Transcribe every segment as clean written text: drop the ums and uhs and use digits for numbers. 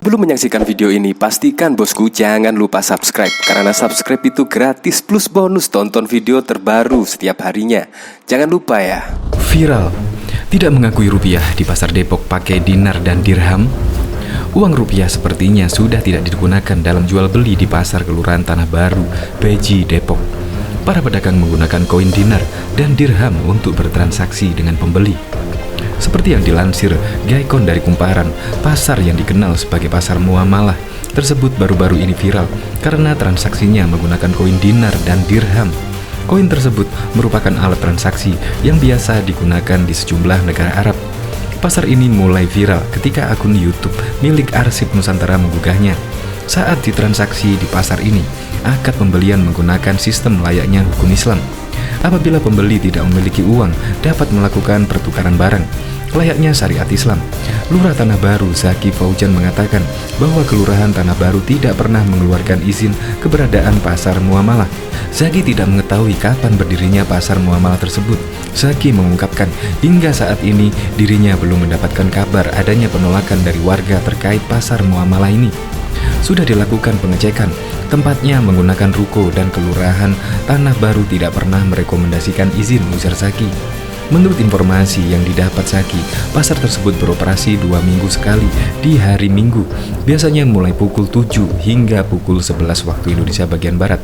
Sebelum menyaksikan video ini, pastikan bosku jangan lupa subscribe. Karena subscribe itu gratis plus bonus tonton video terbaru setiap harinya. Jangan lupa ya. Viral, tidak mengakui rupiah di pasar Depok pakai dinar dan dirham. Uang rupiah sepertinya sudah tidak digunakan dalam jual beli di pasar Kelurahan Tanah Baru, Beji, Depok. Para pedagang menggunakan koin dinar dan dirham untuk bertransaksi dengan pembeli. Seperti yang dilansir Gaikon dari Kumparan, pasar yang dikenal sebagai pasar muamalah tersebut baru-baru ini viral karena transaksinya menggunakan koin dinar dan dirham. Koin tersebut merupakan alat transaksi yang biasa digunakan di sejumlah negara Arab. Pasar ini mulai viral ketika akun YouTube milik Arsip Nusantara menggugahnya. Saat ditransaksi di pasar ini, akad pembelian menggunakan sistem layaknya hukum Islam. Apabila pembeli tidak memiliki uang, dapat melakukan pertukaran barang layaknya syariat Islam. Lurah Tanah Baru Zaki Fauzan mengatakan bahwa Kelurahan Tanah Baru tidak pernah mengeluarkan izin keberadaan pasar muamalah. Zaki tidak mengetahui kapan berdirinya pasar muamalah tersebut. Zaki mengungkapkan hingga saat ini dirinya belum mendapatkan kabar adanya penolakan dari warga terkait pasar muamalah ini. Sudah dilakukan pengecekan, tempatnya menggunakan ruko dan Kelurahan Tanah Baru tidak pernah merekomendasikan izin, ujar Zaki. Menurut informasi yang didapat Zaki, pasar tersebut beroperasi 2 minggu sekali di hari Minggu, biasanya mulai pukul 7 hingga pukul 11 waktu Indonesia bagian Barat.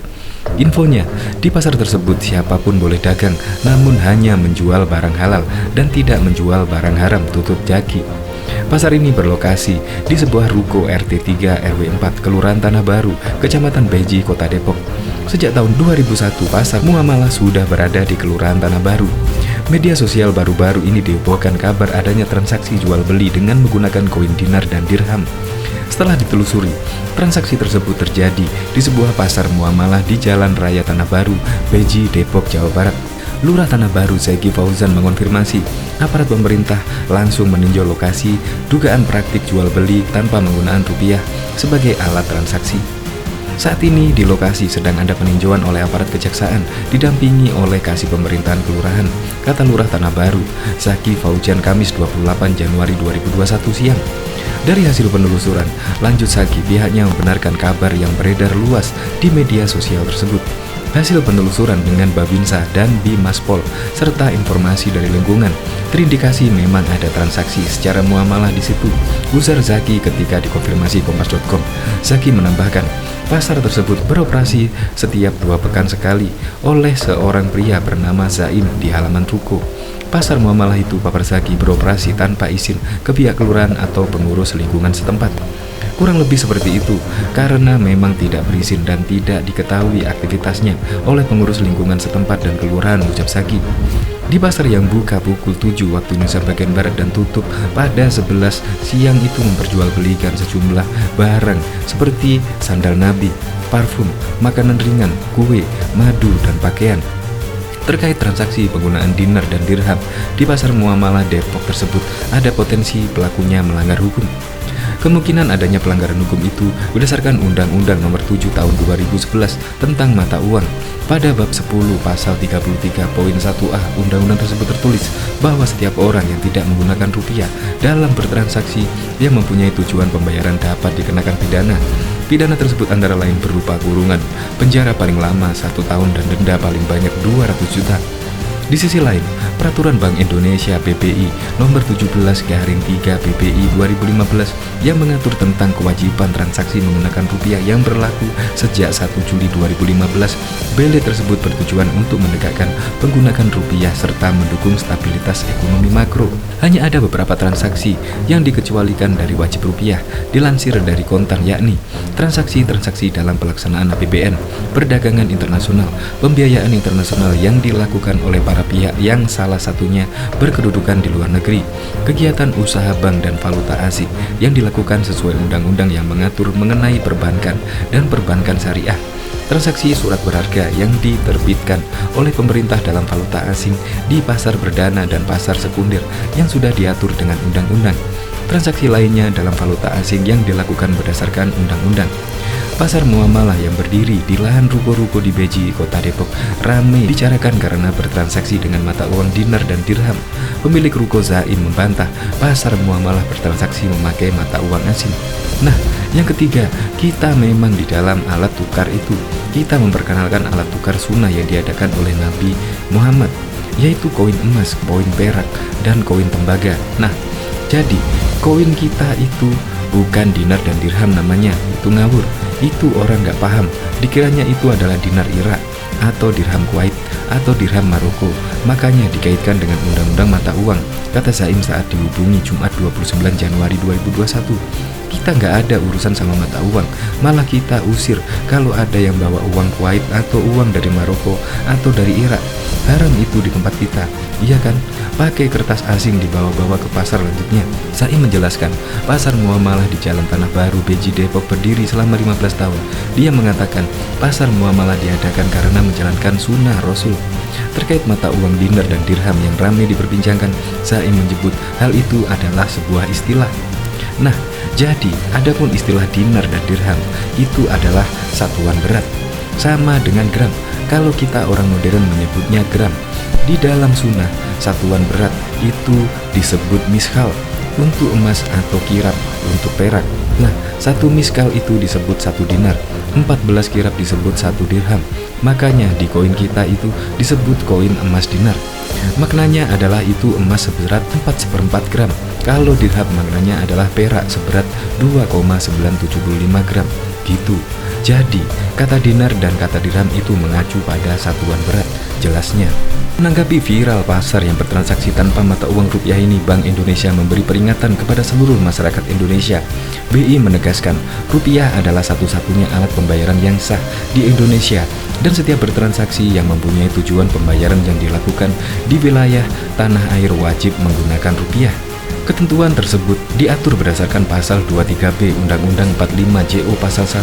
Infonya, di pasar tersebut siapapun boleh dagang, namun hanya menjual barang halal dan tidak menjual barang haram, tutup Zaki. Pasar ini berlokasi di sebuah ruko RT 3 RW 4 Kelurahan Tanah Baru, Kecamatan Beji, Kota Depok. Sejak tahun 2001, pasar muamalah sudah berada di Kelurahan Tanah Baru. Media sosial baru-baru ini dihebohkan kabar adanya transaksi jual beli dengan menggunakan koin dinar dan dirham. Setelah ditelusuri, transaksi tersebut terjadi di sebuah pasar muamalah di Jalan Raya Tanah Baru, Beji, Depok, Jawa Barat. Lurah Tanah Baru Zaki Fauzan mengonfirmasi, aparat pemerintah langsung meninjau lokasi dugaan praktik jual beli tanpa penggunaan rupiah sebagai alat transaksi. Saat ini di lokasi sedang ada peninjauan oleh aparat kejaksaan didampingi oleh kasih pemerintahan kelurahan, kata Lurah Tanah Baru Zaki Fauzan Kamis 28 Januari 2021 siang. Dari hasil penelusuran, lanjut Zaki pihaknya membenarkan kabar yang beredar luas di media sosial tersebut. Hasil penelusuran dengan Babinsa dan Bimaspol serta informasi dari lingkungan terindikasi memang ada transaksi secara muamalah di situ, ujar Zaki ketika dikonfirmasi Kompas.com. Zaki menambahkan, pasar tersebut beroperasi setiap 2 pekan sekali oleh seorang pria bernama Zaim di halaman ruko. Pasar muamalah itu, papar Zaki, beroperasi tanpa izin ke pihak kelurahan atau pengurus lingkungan setempat. Kurang lebih seperti itu, karena memang tidak berizin dan tidak diketahui aktivitasnya oleh pengurus lingkungan setempat dan kelurahan, ucap Zaki. Di pasar yang buka pukul 7 waktu Indonesia bagian Barat dan tutup pada 11 siang itu memperjualbelikan sejumlah barang seperti sandal Nabi, parfum, makanan ringan, kue, madu, dan pakaian. Terkait transaksi penggunaan dinar dan dirham di pasar muamalah Depok tersebut, ada potensi pelakunya melanggar hukum. Kemungkinan adanya pelanggaran hukum itu berdasarkan Undang-Undang Nomor 7 Tahun 2011 tentang mata uang. Pada bab 10 pasal 33 poin 1A undang-undang tersebut tertulis bahwa setiap orang yang tidak menggunakan rupiah dalam bertransaksi yang mempunyai tujuan pembayaran dapat dikenakan pidana. Pidana tersebut antara lain berupa kurungan, penjara paling lama 1 tahun dan denda paling banyak 200 juta. Di sisi lain, Peraturan Bank Indonesia (BPI) Nomor 17/3 BPI 2015 yang mengatur tentang kewajiban transaksi menggunakan rupiah yang berlaku sejak 1 Juli 2015, BELE tersebut bertujuan untuk menegakkan penggunaan rupiah serta mendukung stabilitas ekonomi makro. Hanya ada beberapa transaksi yang dikecualikan dari wajib rupiah, dilansir dari Kontan, yakni transaksi-transaksi dalam pelaksanaan APBN, perdagangan internasional, pembiayaan internasional yang dilakukan oleh para pihak yang salah satunya berkedudukan di luar negeri, kegiatan usaha bank dan valuta asing yang dilakukan sesuai undang-undang yang mengatur mengenai perbankan dan perbankan syariah, transaksi surat berharga yang diterbitkan oleh pemerintah dalam valuta asing di pasar perdana dan pasar sekunder yang sudah diatur dengan undang-undang, transaksi lainnya dalam valuta asing yang dilakukan berdasarkan undang-undang. Pasar muamalah yang berdiri di lahan ruko-ruko di Beji, Kota Depok, ramai dibicarakan karena bertransaksi dengan mata uang dinar dan dirham. Pemilik ruko Zaim membantah pasar muamalah bertransaksi memakai mata uang asing. Nah, yang ketiga, kita memang di dalam alat tukar itu, kita memperkenalkan alat tukar sunnah yang diadakan oleh Nabi Muhammad, yaitu koin emas, koin perak, dan koin tembaga. Nah, jadi koin kita itu bukan dinar dan dirham namanya, itu ngawur. Itu orang nggak paham, dikiranya itu adalah dinar Irak atau dirham Kuwait atau dirham Maroko. Makanya dikaitkan dengan undang-undang mata uang, kata Zaim saat dihubungi Jumat 29 Januari 2021. Kita nggak ada urusan sama mata uang, malah kita usir kalau ada yang bawa uang Kuwait atau uang dari Maroko atau dari Irak. Haram itu di tempat kita, iya kan? Pakai kertas asing dibawa-bawa ke pasar lanjutnya. Zaim menjelaskan, pasar muamalah di Jalan Tanah Baru, Beji, Depok berdiri selama 15 tahun. Dia mengatakan, pasar muamalah diadakan karena menjalankan sunnah Rasul. Terkait mata uang dinar dan dirham yang ramai diperbincangkan, Zaim menyebut hal itu adalah sebuah istilah. Nah, jadi adapun istilah dinar dan dirham itu adalah satuan berat, sama dengan gram. Kalau kita orang modern menyebutnya gram. Di dalam sunnah, satuan berat itu disebut miskal untuk emas atau kirab untuk perak. Nah, satu miskal itu disebut satu dinar, 14 kirab disebut satu dirham. Makanya di koin kita itu disebut koin emas dinar. Maknanya adalah itu emas seberat 4/4 gram. Kalau dirham maknanya adalah perak seberat 2,975 gram. Gitu. Jadi, kata dinar dan kata dirham itu mengacu pada satuan berat, jelasnya. Menanggapi viral pasar yang bertransaksi tanpa mata uang rupiah ini, Bank Indonesia memberi peringatan kepada seluruh masyarakat Indonesia. BI menegaskan, rupiah adalah satu-satunya alat pembayaran yang sah di Indonesia dan setiap bertransaksi yang mempunyai tujuan pembayaran yang dilakukan di wilayah tanah air wajib menggunakan rupiah. Ketentuan tersebut diatur berdasarkan pasal 23B Undang-Undang 45 JO pasal 1,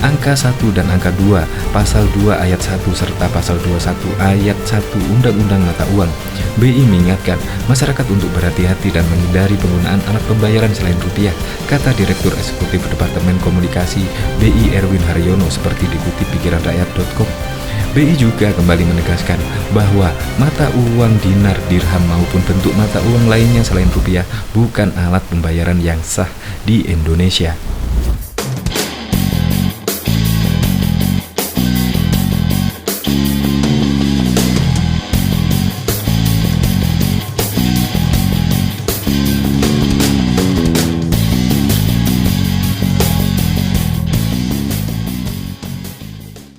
angka 1 dan angka 2, pasal 2 ayat 1 serta pasal 21 ayat 1 Undang-Undang Mata Uang. BI mengingatkan masyarakat untuk berhati-hati dan menghindari penggunaan alat pembayaran selain rupiah, kata Direktur Eksekutif Departemen Komunikasi BI Erwin Haryono seperti dikutip pikiranrakyat.com. BI juga kembali menegaskan bahwa mata uang dinar, dirham maupun bentuk mata uang lainnya selain rupiah bukan alat pembayaran yang sah di Indonesia.